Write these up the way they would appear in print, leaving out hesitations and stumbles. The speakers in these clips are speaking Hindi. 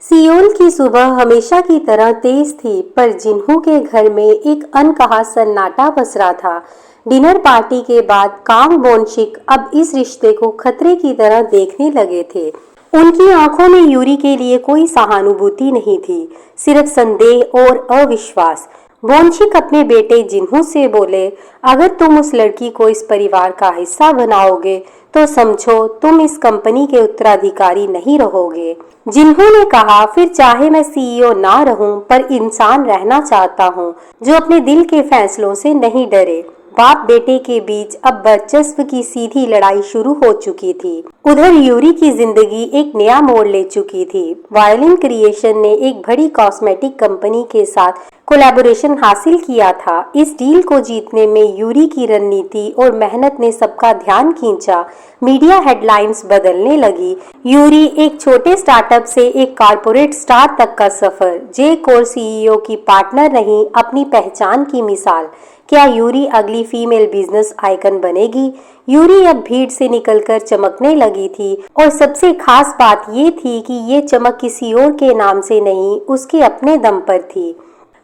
सियोल की सुबह हमेशा की तरह तेज थी, पर जिन्हू के घर में एक अनकहा सन्नाटा पसरा था। डिनर पार्टी के बाद कांग बोनशिक अब इस रिश्ते को खतरे की तरह देखने लगे थे। उनकी आंखों में यूरी के लिए कोई सहानुभूति नहीं थी, सिर्फ संदेह और अविश्वास। बोनशिक अपने बेटे जिन्हू से बोले, अगर तुम उस लड़की को इस परिवार का हिस्सा बनाओगे तो समझो तुम इस कंपनी के उत्तराधिकारी नहीं रहोगे। जिन्हू ने कहा, फिर चाहे मैं सीईओ ना रहूं, पर इंसान रहना चाहता हूं जो अपने दिल के फैसलों से नहीं डरे। बाप बेटे के बीच अब वर्चस्व की सीधी लड़ाई शुरू हो चुकी थी। उधर यूरी की जिंदगी एक नया मोड़ ले चुकी थी। वायलिन क्रिएशन ने एक बड़ी कॉस्मेटिक कंपनी के साथ कोलैबोरेशन हासिल किया था। इस डील को जीतने में यूरी की रणनीति और मेहनत ने सबका ध्यान खींचा। मीडिया हेडलाइंस बदलने लगी। यूरी एक छोटे स्टार्टअप से एक कॉर्पोरेट स्टार तक का सफर। जे कोर सीईओ की पार्टनर रही, अपनी पहचान की मिसाल। क्या यूरी अगली फीमेल बिजनेस आइकन बनेगी? यूरी अब भीड़ से निकलकर चमकने लगी थी, और सबसे खास बात ये थी कि ये चमक किसी और के नाम से नहीं, उसके अपने दम पर थी।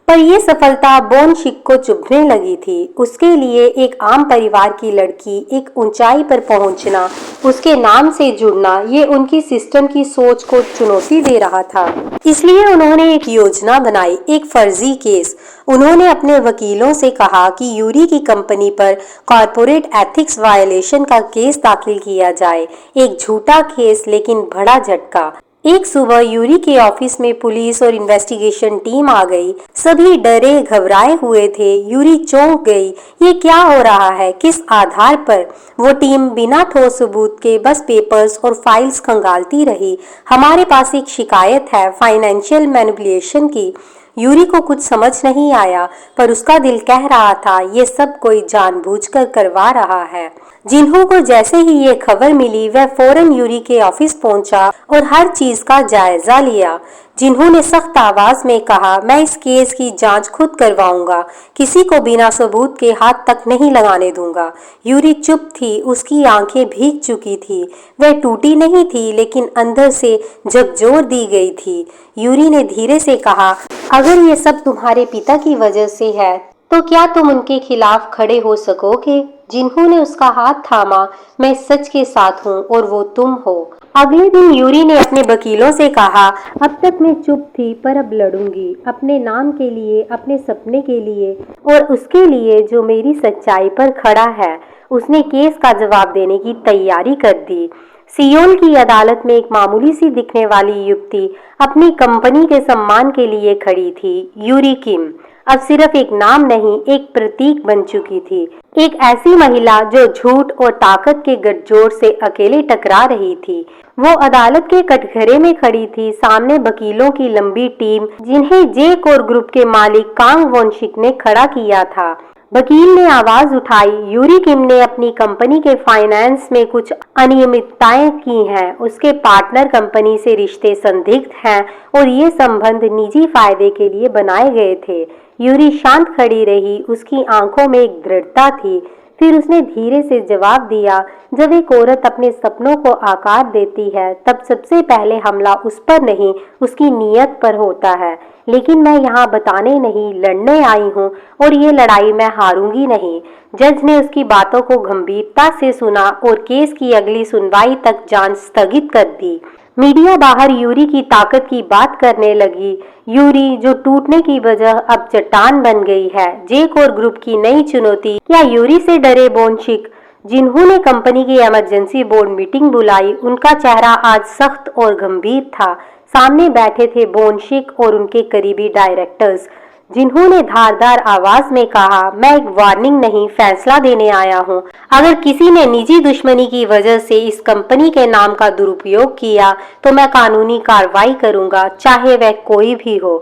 पर यह सफलता बोनशिक को चुभने लगी थी। उसके लिए एक आम परिवार की लड़की एक ऊंचाई पर पहुंचना, उसके नाम से जुड़ना, ये उनकी सिस्टम की सोच को चुनौती दे रहा था। इसलिए उन्होंने एक योजना बनाई, एक फर्जी केस। उन्होंने अपने वकीलों से कहा कि यूरी की कंपनी पर कॉर्पोरेट एथिक्स वायलेशन का केस दाखिल किया जाए। एक झूठा केस, लेकिन बड़ा झटका। एक सुबह यूरी के ऑफिस में पुलिस और इन्वेस्टिगेशन टीम आ गई। सभी डरे घबराए हुए थे। यूरी चौंक गई, ये क्या हो रहा है, किस आधार पर? वो टीम बिना ठोस सबूत के बस पेपर्स और फाइल्स खंगालती रही। हमारे पास एक शिकायत है फाइनेंशियल मैनिपुलेशन की। यूरी को कुछ समझ नहीं आया, पर उसका दिल कह रहा था ये सब कोई जानबूझकर करवा रहा है। जिन्हू को जैसे ही ये खबर मिली, वह फौरन यूरी के ऑफिस पहुंचा और हर चीज का जायजा लिया। जिन्हू ने सख्त आवाज में कहा, मैं इस केस की जांच खुद करवाऊंगा, किसी को बिना सबूत के हाथ तक नहीं लगाने दूंगा। यूरी चुप थी, उसकी आंखें भीग चुकी थी। वह टूटी नहीं थी, लेकिन अंदर से झकझोर दी गई थी। यूरी ने धीरे से कहा, अगर ये सब तुम्हारे पिता की वजह से है तो क्या तुम उनके खिलाफ खड़े हो सकोगे? जिन्हू ने उसका हाथ थामा, मैं सच के साथ हूँ और वो तुम हो। अगले दिन यूरी ने अपने वकीलों से कहा, अब तक मैं चुप थी, पर अब लड़ूंगी, अपने नाम के लिए, अपने सपने के लिए, और उसके लिए जो मेरी सच्चाई पर खड़ा है। उसने केस का जवाब देने की तैयारी कर दी। सियोल की अदालत में एक मामूली सी दिखने वाली युवती अपनी कंपनी के सम्मान के लिए खड़ी थी। यूरी किम अब सिर्फ एक नाम नहीं, एक प्रतीक बन चुकी थी। एक ऐसी महिला जो झूठ और ताकत के गठजोड़ से अकेले टकरा रही थी। वो अदालत के कटघरे में खड़ी थी, सामने वकीलों की लंबी टीम, जिन्हें जे कोर ग्रुप के मालिक कांग बोनशिक ने खड़ा किया था। वकील ने आवाज उठाई, यूरी किम ने अपनी कंपनी के फाइनेंस में कुछ अनियमितताएं की हैं। उसके पार्टनर कंपनी से रिश्ते संदिग्ध हैं और ये संबंध निजी फायदे के लिए बनाए गए थे। यूरी शांत खड़ी रही, उसकी आंखों में एक दृढ़ता थी। फिर उसने धीरे से जवाब दिया, जब एक औरत अपने सपनों को आकार देती है, तब सबसे पहले हमला उस पर नहीं, उसकी नीयत पर होता है। लेकिन मैं यहाँ बताने नहीं, लड़ने आई हूँ, और ये लड़ाई मैं हारूंगी नहीं। जज ने उसकी बातों को गंभीरता से सुना और केस की अगली सुनवाई तक जांच स्थगित कर दी। मीडिया बाहर यूरी की ताकत की बात करने लगी। यूरी जो टूटने की वजह अब चट्टान बन गई है। जे कोर ग्रुप की नई चुनौती। क्या यूरी से डरे बोनशिक? जिन्हू ने कंपनी की इमरजेंसी बोर्ड मीटिंग बुलाई। उनका चेहरा आज सख्त और गंभीर था। सामने बैठे थे बोनशिक और उनके करीबी डायरेक्टर्स। जिन्हू ने धारदार आवाज में कहा, मैं एक वार्निंग नहीं, फैसला देने आया हूँ। अगर किसी ने निजी दुश्मनी की वजह से इस कंपनी के नाम का दुरुपयोग किया तो मैं कानूनी कार्रवाई करूंगा, चाहे वह कोई भी हो।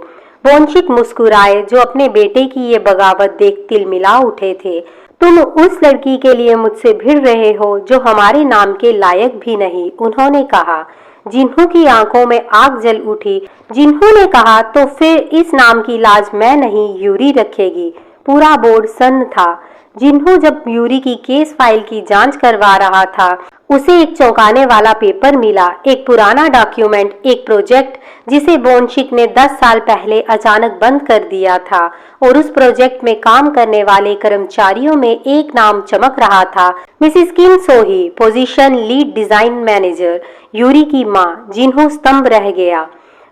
बोनशिक मुस्कुराए, जो अपने बेटे की ये बगावत देख तिलमिला उठे थे। तुम उस लड़की के लिए मुझसे भिड़ रहे हो जो हमारे नाम के लायक भी नहीं, उन्होंने कहा। जिन्हू की आंखों में आग जल उठी। जिन्हू ने कहा, तो फिर इस नाम की लाज मैं नहीं, यूरी रखेगी। पूरा बोर्ड सन्न था। जिन्हू जब यूरी की केस फाइल की जांच करवा रहा था, उसे एक चौंकाने वाला पेपर मिला, एक पुराना डॉक्यूमेंट, एक प्रोजेक्ट जिसे बोनशिक ने 10 साल पहले अचानक बंद कर दिया था। और उस प्रोजेक्ट में काम करने वाले कर्मचारियों में एक नाम चमक रहा था, मिसिस किम सोही, position lead design manager, Yuri की माँ। जिन्हों स्तंभ रह गया।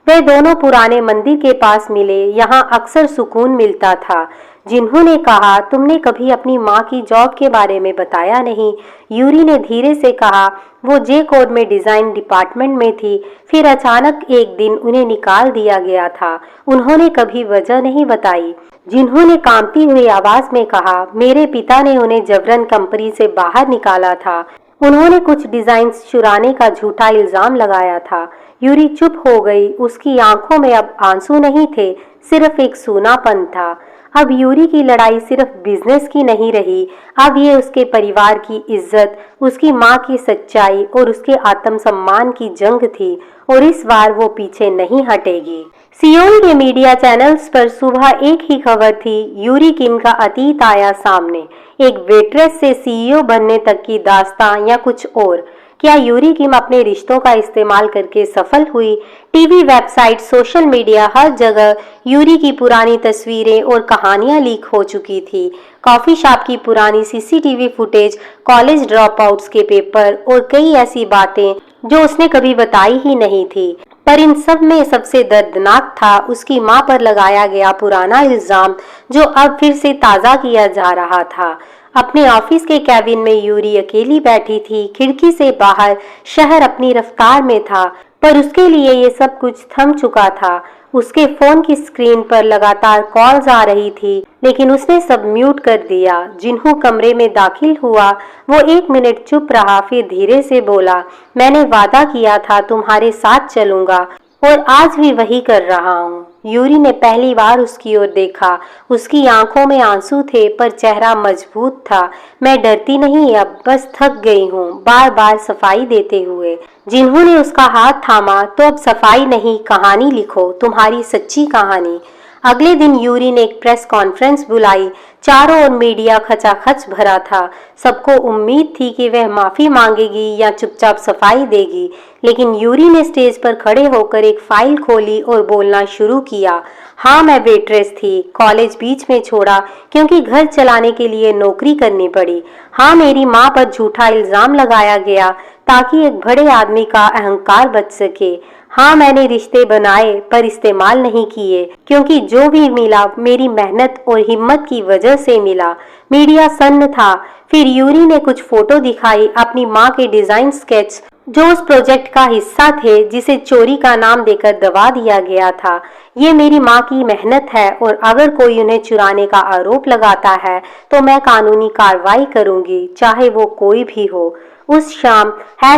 वे दोनों पुराने मंदिर के पास मिले, यहाँ अक्सर सुकून मिलता था। जिन्होंने कहा, तुमने कभी अपनी माँ की जॉब के बारे में बताया नहीं। यूरी ने धीरे से कहा, वो जे कोड में डिजाइन डिपार्टमेंट में थी, फिर अचानक एक दिन उन्हें निकाल दिया गया था। उन्होंने कभी वजह नहीं बताई। जिन्होंने कांपती हुई आवाज में कहा, मेरे पिता ने उन्हें जबरन कंपनी से बाहर निकाला था। उन्होंने कुछ डिजाइन्स चुराने का झूठा इल्जाम लगाया था। यूरी चुप हो गई। उसकी आंखों में अब आंसू नहीं थे, सिर्फ एक सूनापन था। अब यूरी की लड़ाई सिर्फ बिजनेस की नहीं रही, अब ये उसके परिवार की इज्जत, उसकी माँ की सच्चाई और उसके आत्मसम्मान की जंग थी। और इस बार वो पीछे नहीं हटेगी। सियोल के मीडिया चैनल्स पर सुबह एक ही खबर थी, यूरी किम का अतीत आया सामने। एक वेट्रेस से सीईओ बनने तक की दास्तां या कुछ और। क्या यूरी किम अपने रिश्तों का इस्तेमाल करके सफल हुई? टीवी, वेबसाइट, सोशल मीडिया, हर जगह यूरी की पुरानी तस्वीरें और कहानियां लीक हो चुकी थी। कॉफी शॉप की पुरानी CCTV footage, college drop outs के पेपर और कई ऐसी बातें जो उसने कभी बताई ही नहीं थी। पर इन सब में सबसे दर्दनाक था उसकी मां पर लगाया गया पुराना इल्जाम, जो अब फिर से ताज़ा किया जा रहा था। अपने ऑफिस के कैबिन में यूरी अकेली बैठी थी। खिड़की से बाहर शहर अपनी रफ्तार में था, पर उसके लिए ये सब कुछ थम चुका था। उसके फोन की स्क्रीन पर लगातार कॉल्स आ रही थी, लेकिन उसने सब म्यूट कर दिया। जिन्हों कमरे में दाखिल हुआ, वो 1 मिनट चुप रहा, फिर धीरे से बोला, मैंने वादा किया था तुम्हारे साथ चलूंगा और आज भी वही कर रहा हूँ। यूरी ने पहली बार उसकी ओर देखा। उसकी आंखों में आंसू थे, पर चेहरा मजबूत था। मैं डरती नहीं, अब बस थक गई हूँ, बार बार सफाई देते हुए। जिन्होंने उसका हाथ थामा, तो अब सफाई नहीं, कहानी लिखो, तुम्हारी सच्ची कहानी। अगले दिन यूरी ने एक प्रेस कॉन्फ्रेंस बुलाई। चारों ओर मीडिया खचाखच भरा था। सबको उम्मीद थी कि वह माफी मांगेगी या चुपचाप सफाई देगी, लेकिन यूरी ने स्टेज पर खड़े होकर एक फाइल खोली और बोलना शुरू किया। हाँ, मैं वेट्रेस थी, कॉलेज बीच में छोड़ा क्योंकि घर चलाने के लिए नौकरी करनी पड़ी। हाँ, मेरी माँ पर झूठा इल्जाम लगाया गया ताकि एक बड़े आदमी का अहंकार बच सके। हाँ, मैंने रिश्ते बनाए पर इस्तेमाल नहीं किए, क्योंकि जो भी मिला मेरी मेहनत और हिम्मत की वजह से मिला। मीडिया सन्न था। फिर यूरी ने कुछ फोटो दिखाई, अपनी माँ के डिजाइन स्केच जो उस प्रोजेक्ट का हिस्सा थे, जिसे चोरी का नाम देकर दबा दिया गया था। ये मेरी माँ की मेहनत है और अगर कोई उन्हें चुराने का आरोप लगाता है तो मैं कानूनी कार्रवाई करूंगी, चाहे वो कोई भी हो। उस शाम #I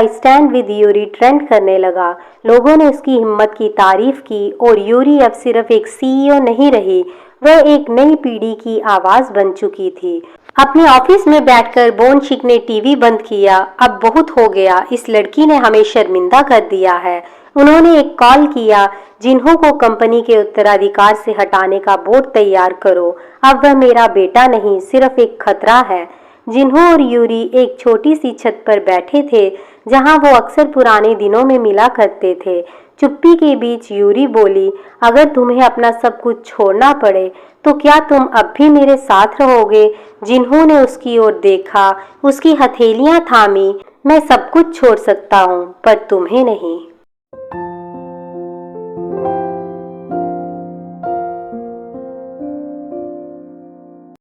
stand with Yuri trend करने लगा। लोगों ने उसकी हिम्मत की तारीफ की और यूरी अब सिर्फ एक सीईओ नहीं रही, वह एक नई पीढ़ी की आवाज बन चुकी थी। अपने ऑफिस में बैठकर बोनशिक ने टीवी बंद किया। अब बहुत हो गया, इस लड़की ने हमें शर्मिंदा कर दिया है। उन्होंने एक कॉल किया, जिन्हों को कंपनी के उत्तराधिकार से हटाने का बोर्ड तैयार करो। अब वह मेरा बेटा नहीं, सिर्फ एक खतरा है। जिन्हों और यूरी एक छोटी सी छत पर बैठे थे, जहां वो अक्सर पुराने दिनों में मिला करते थे। चुप्पी के बीच यूरी बोली, अगर तुम्हें अपना सब कुछ छोड़ना पड़े तो क्या तुम अब भी मेरे साथ रहोगे? जिन्हों ने उसकी ओर देखा, उसकी हथेलियां थामी। मैं सब कुछ छोड़ सकता हूँ, पर तुम्हें नहीं।